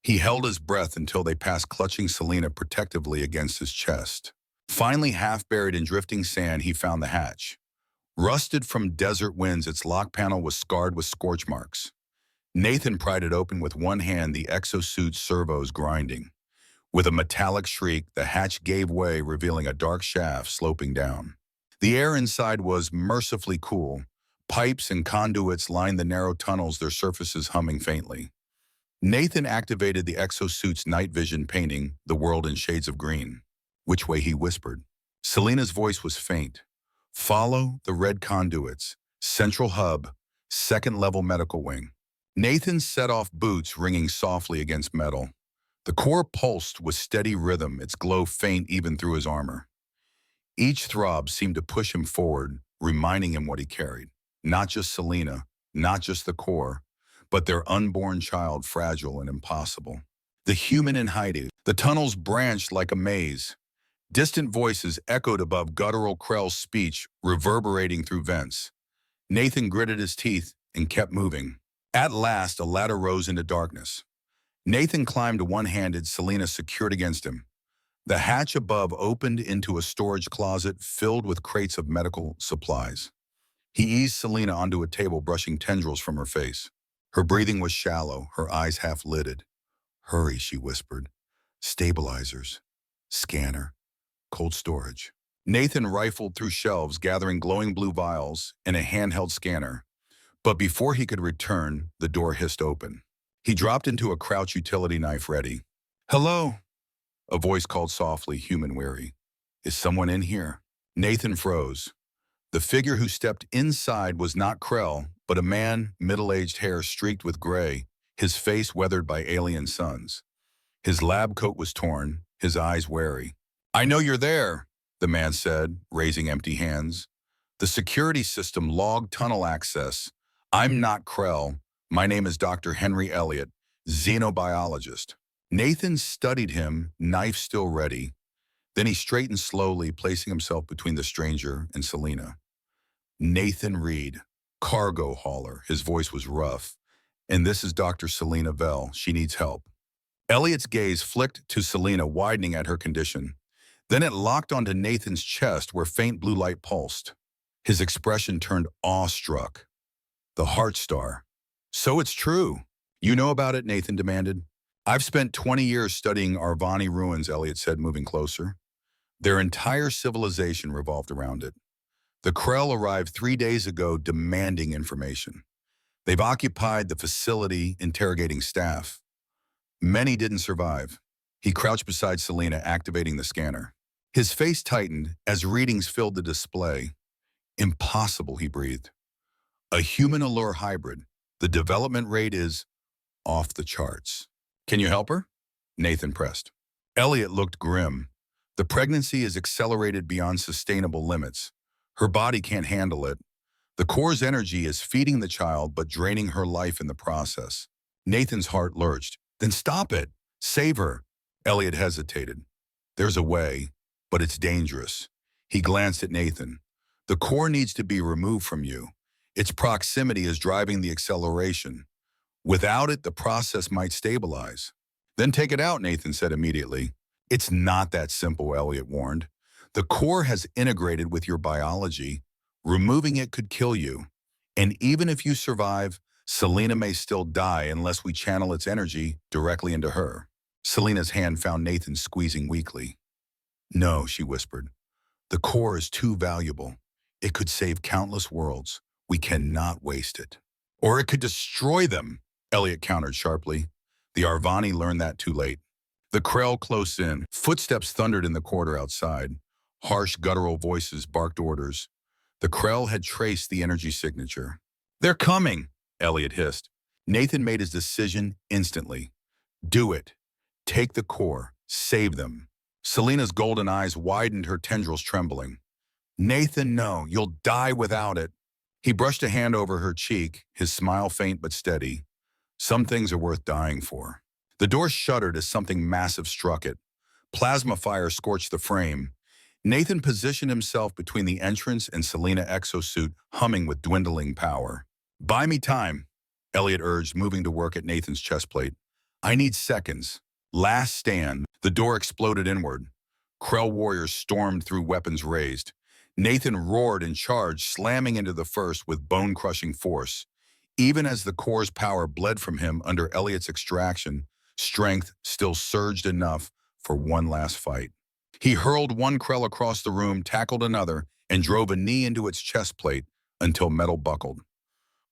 He held his breath until they passed, clutching Selena protectively against his chest. Finally, half buried in drifting sand, he found the hatch. Rusted from desert winds, its lock panel was scarred with scorch marks. Nathan pried it open with one hand, the exosuit's servos grinding. With a metallic shriek, the hatch gave way, revealing a dark shaft sloping down. The air inside was mercifully cool. Pipes and conduits lined the narrow tunnels, their surfaces humming faintly. Nathan activated the exosuit's night vision, painting the world in shades of green. "Which way?" he whispered. Selena's voice was faint. "Follow the red conduits. Central hub, second-level medical wing." Nathan set off, boots ringing softly against metal. The core pulsed with steady rhythm, its glow faint even through his armor. Each throb seemed to push him forward, reminding him what he carried. Not just Selena, not just the core, but their unborn child, fragile and impossible. The human in hiding. The tunnels branched like a maze. Distant voices echoed above guttural Krell's speech, reverberating through vents. Nathan gritted his teeth and kept moving. At last, a ladder rose into darkness. Nathan climbed one-handed, Selena secured against him. The hatch above opened into a storage closet filled with crates of medical supplies. He eased Selena onto a table, brushing tendrils from her face. Her breathing was shallow, her eyes half-lidded. "Hurry," she whispered. "Stabilizers. Scanner. Cold storage." Nathan rifled through shelves, gathering glowing blue vials and a handheld scanner. But before he could return, the door hissed open. He dropped into a crouch, utility knife ready. "Hello?" A voice called softly, human-weary. "Is someone in here?" Nathan froze. The figure who stepped inside was not Krell, but a man, middle-aged, hair streaked with gray, his face weathered by alien suns. His lab coat was torn, his eyes wary. "I know you're there," the man said, raising empty hands. The security system logged tunnel access. I'm not Krell. My name is Dr. Henry Elliott, xenobiologist. Nathan studied him, knife still ready. Then he straightened slowly, placing himself between the stranger and Selena. Nathan Reed, cargo hauler. His voice was rough. And this is Dr. Selena Vell. She needs help. Elliott's gaze flicked to Selena, widening at her condition. Then it locked onto Nathan's chest where faint blue light pulsed. His expression turned awestruck. The heart star. So it's true. You know about it, Nathan demanded. I've spent 20 years studying Arvani ruins, Elliott said, moving closer. Their entire civilization revolved around it. The Krell arrived 3 days ago demanding information. They've occupied the facility, interrogating staff. Many didn't survive. He crouched beside Selena, activating the scanner. His face tightened as readings filled the display. Impossible, he breathed. A human-allure hybrid. The development rate is off the charts. Can you help her? Nathan pressed. Elliott looked grim. The pregnancy is accelerated beyond sustainable limits. Her body can't handle it. The core's energy is feeding the child but draining her life in the process. Nathan's heart lurched. Then stop it. Save her. Elliott hesitated. There's a way, but it's dangerous. He glanced at Nathan. The core needs to be removed from you. Its proximity is driving the acceleration. Without it, the process might stabilize. Then take it out, Nathan said immediately. It's not that simple, Elliott warned. The core has integrated with your biology. Removing it could kill you. And even if you survive, Selena may still die unless we channel its energy directly into her. Selena's hand found Nathan squeezing weakly. No, she whispered. The core is too valuable. It could save countless worlds. We cannot waste it. Or it could destroy them, Elliott countered sharply. The Arvani learned that too late. The Krell close in. Footsteps thundered in the corridor outside. Harsh, guttural voices barked orders. The Krell had traced the energy signature. They're coming, Elliott hissed. Nathan made his decision instantly. Do it. Take the core. Save them. Selena's golden eyes widened, her tendrils trembling. Nathan, no, you'll die without it. He brushed a hand over her cheek, his smile faint but steady. Some things are worth dying for. The door shuddered as something massive struck it. Plasma fire scorched the frame. Nathan positioned himself between the entrance and Selena exosuit, humming with dwindling power. Buy me time, Elliott urged, moving to work at Nathan's chest plate. I need seconds. Last stand. The door exploded inward. Krell warriors stormed through, weapons raised. Nathan roared and charged, slamming into the first with bone-crushing force. Even as the core's power bled from him under Elliott's extraction, strength still surged enough for one last fight. He hurled one Krell across the room, tackled another, and drove a knee into its chest plate until metal buckled.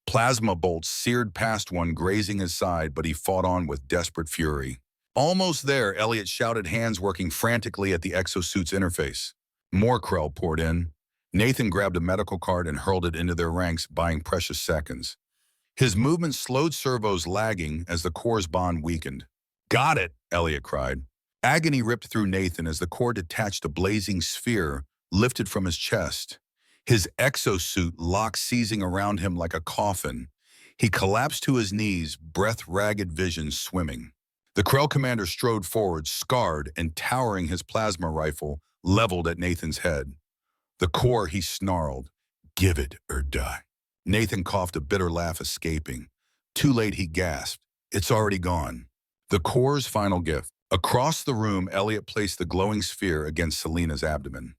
Plasma bolts seared past one, grazing his side, but he fought on with desperate fury. Almost there, Elliott shouted, hands working frantically at the exosuit's interface. More Krell poured in. Nathan grabbed a medical card and hurled it into their ranks, buying precious seconds. His movement slowed servos, lagging as the core's bond weakened. Got it, Elliott cried. Agony ripped through Nathan as the core detached a blazing sphere lifted from his chest. His exosuit locked, seizing around him like a coffin. He collapsed to his knees, breath-ragged vision swimming. The Krell commander strode forward, scarred and towering, his plasma rifle leveled at Nathan's head. The core, he snarled. Give it or die. Nathan coughed, a bitter laugh escaping. Too late, he gasped. It's already gone. The core's final gift. Across the room, Elliott placed the glowing sphere against Selena's abdomen.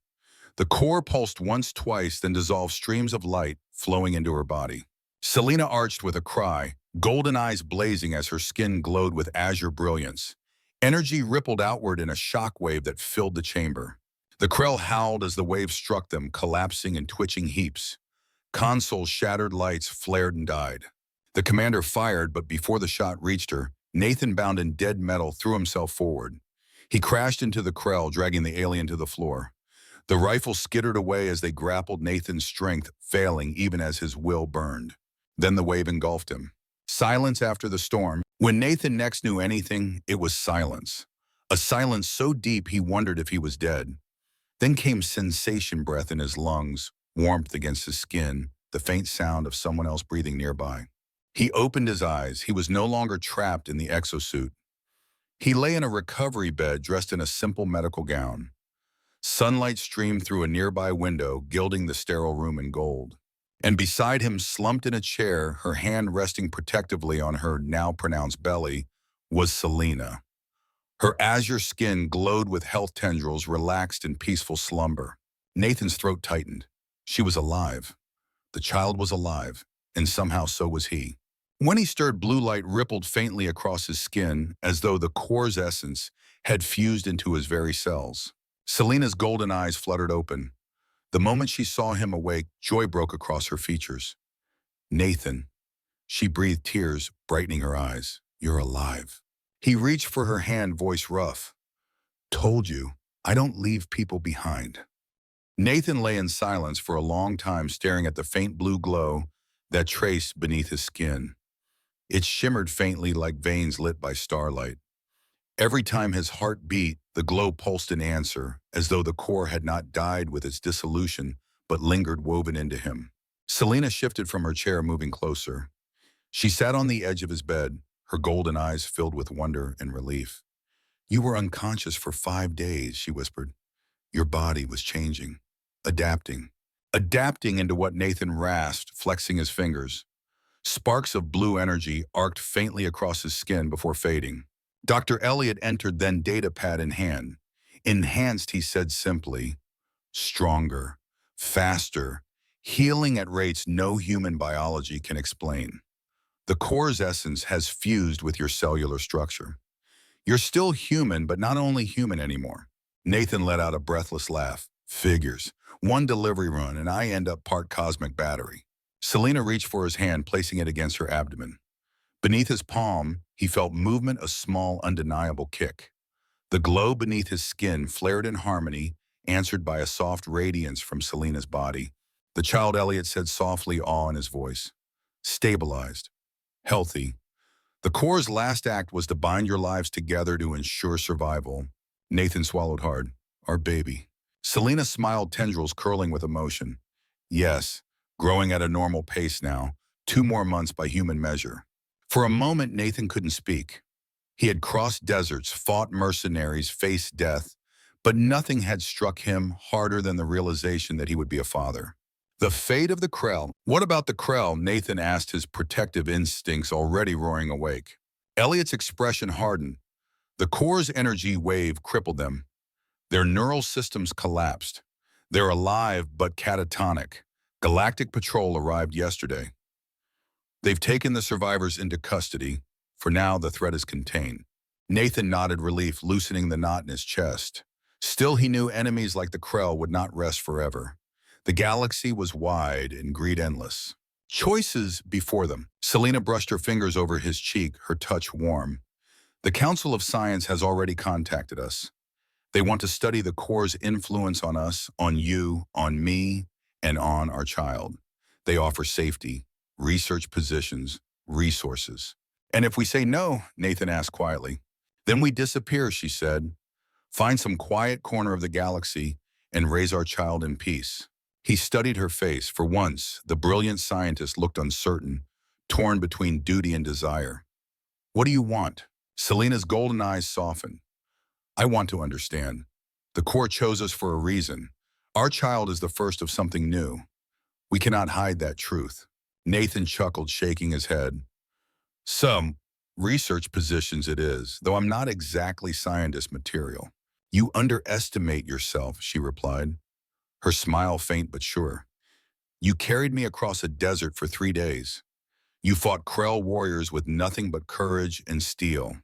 The core pulsed once, twice, then dissolved, streams of light flowing into her body. Selena arched with a cry, golden eyes blazing as her skin glowed with azure brilliance. Energy rippled outward in a shockwave that filled the chamber. The Krell howled as the wave struck them, collapsing in twitching heaps. Consoles shattered, lights flared and died. The commander fired, but before the shot reached her, Nathan, bound in dead metal, threw himself forward. He crashed into the Krell, dragging the alien to the floor. The rifle skittered away as they grappled, Nathan's strength failing even as his will burned. Then the wave engulfed him. Silence after the storm. When Nathan next knew anything, it was silence. A silence so deep he wondered if he was dead. Then came sensation breath in his lungs, warmth against his skin, the faint sound of someone else breathing nearby. He opened his eyes. He was no longer trapped in the exosuit. He lay in a recovery bed dressed in a simple medical gown. Sunlight streamed through a nearby window, gilding the sterile room in gold. And beside him, slumped in a chair, her hand resting protectively on her now-pronounced belly, was Selena. Her azure skin glowed with health tendrils relaxed in peaceful slumber. Nathan's throat tightened. She was alive. The child was alive, and somehow so was he. When he stirred, blue light rippled faintly across his skin, as though the core's essence had fused into his very cells. Selena's golden eyes fluttered open. The moment she saw him awake, joy broke across her features. Nathan. She breathed, tears brightening her eyes. You're alive. He reached for her hand, voice rough. Told you, I don't leave people behind. Nathan lay in silence for a long time, staring at the faint blue glow that traced beneath his skin. It shimmered faintly like veins lit by starlight. Every time his heart beat, the glow pulsed in answer, as though the core had not died with its dissolution, but lingered woven into him. Selena shifted from her chair, moving closer. She sat on the edge of his bed, her golden eyes filled with wonder and relief. You were unconscious for 5 days, she whispered. Your body was changing, adapting into what Nathan rasped, flexing his fingers. Sparks of blue energy arced faintly across his skin before fading. Dr. Elliot entered, then, data pad in hand. Enhanced, he said simply. Stronger, faster, healing at rates no human biology can explain. The core's essence has fused with your cellular structure. You're still human, but not only human anymore. Nathan let out a breathless laugh. Figures. One delivery run, and I end up part cosmic battery. Selena reached for his hand, placing it against her abdomen. Beneath his palm, he felt movement, a small, undeniable kick. The glow beneath his skin flared in harmony, answered by a soft radiance from Selena's body. The child, Elliot said softly, awe in his voice. Stabilized. Healthy. The core's last act was to bind your lives together to ensure survival. Nathan swallowed hard. Our baby. Selena smiled, tendrils curling with emotion. Yes, growing at a normal pace now, 2 more months by human measure. For a moment, Nathan couldn't speak. He had crossed deserts, fought mercenaries, faced death, but nothing had struck him harder than the realization that he would be a father. The fate of the Krell. What about the Krell? Nathan asked, his protective instincts already roaring awake. Elliot's expression hardened. The core's energy wave crippled them. Their neural systems collapsed. They're alive but catatonic. Galactic Patrol arrived yesterday. They've taken the survivors into custody. For now, the threat is contained. Nathan nodded, relief loosening the knot in his chest. Still, he knew enemies like the Krell would not rest forever. The galaxy was wide and greed endless. Choices before them. Selena brushed her fingers over his cheek, her touch warm. The Council of Science has already contacted us. They want to study the core's influence on us, on you, on me, and on our child. They offer safety, research positions, resources. And if we say no, Nathan asked quietly, then we disappear, she said. Find some quiet corner of the galaxy and raise our child in peace. He studied her face. For once, the brilliant scientist looked uncertain, torn between duty and desire. What do you want? Selena's golden eyes softened. I want to understand. The core chose us for a reason. Our child is the first of something new. We cannot hide that truth. Nathan chuckled, shaking his head. Some research positions it is, though I'm not exactly scientist material. You underestimate yourself, she replied, her smile faint but sure. You carried me across a desert for 3 days. You fought Krell warriors with nothing but courage and steel.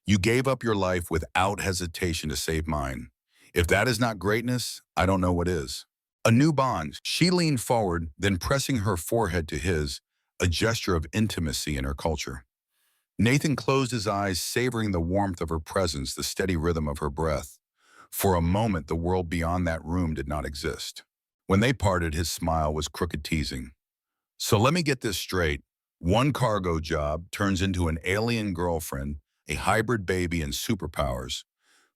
You gave up your life without hesitation to save mine. If that is not greatness, I don't know what is. A new bond. She leaned forward, then pressing her forehead to his, a gesture of intimacy in her culture. Nathan closed his eyes, savoring the warmth of her presence, the steady rhythm of her breath. For a moment, the world beyond that room did not exist. When they parted, his smile was crooked, teasing. So let me get this straight. One cargo job turns into an alien girlfriend, a hybrid baby, and superpowers.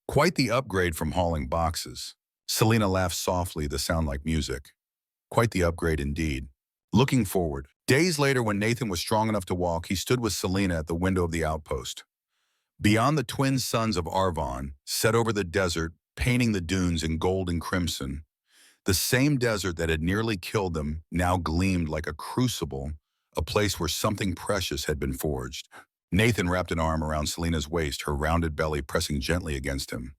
Quite the upgrade from hauling boxes. Selena laughed softly, the sound like music. Quite the upgrade indeed. Looking forward, days later when Nathan was strong enough to walk, he stood with Selena at the window of the outpost. Beyond the twin suns of Arvon, set over the desert, painting the dunes in gold and crimson, the same desert that had nearly killed them now gleamed like a crucible, a place where something precious had been forged. Nathan wrapped an arm around Selena's waist, her rounded belly pressing gently against him.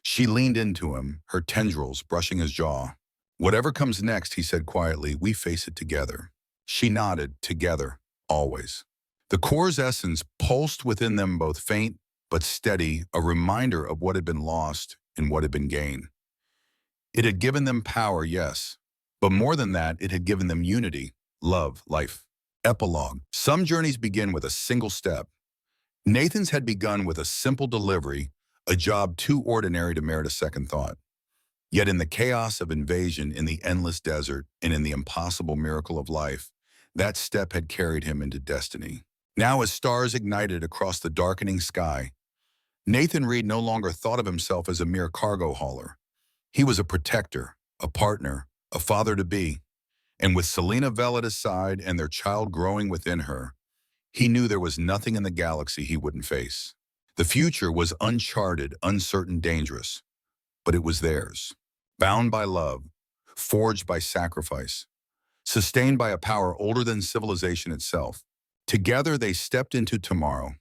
She leaned into him, her tendrils brushing his jaw. "Whatever comes next," he said quietly, "we face it together." She nodded, together, always. The core's essence pulsed within them, both faint but steady, a reminder of what had been lost and what had been gained. It had given them power, yes, but more than that, it had given them unity, love, life. Epilogue. Some journeys begin with a single step. Nathan's had begun with a simple delivery, a job too ordinary to merit a second thought. Yet in the chaos of invasion, in the endless desert, and in the impossible miracle of life, that step had carried him into destiny. Now, as stars ignited across the darkening sky, Nathan Reed no longer thought of himself as a mere cargo hauler. He was a protector, a partner, a father-to-be. And with Selena Vell at his side and their child growing within her, he knew there was nothing in the galaxy he wouldn't face. The future was uncharted, uncertain, dangerous, but it was theirs. Bound by love, forged by sacrifice, sustained by a power older than civilization itself. Together they stepped into tomorrow,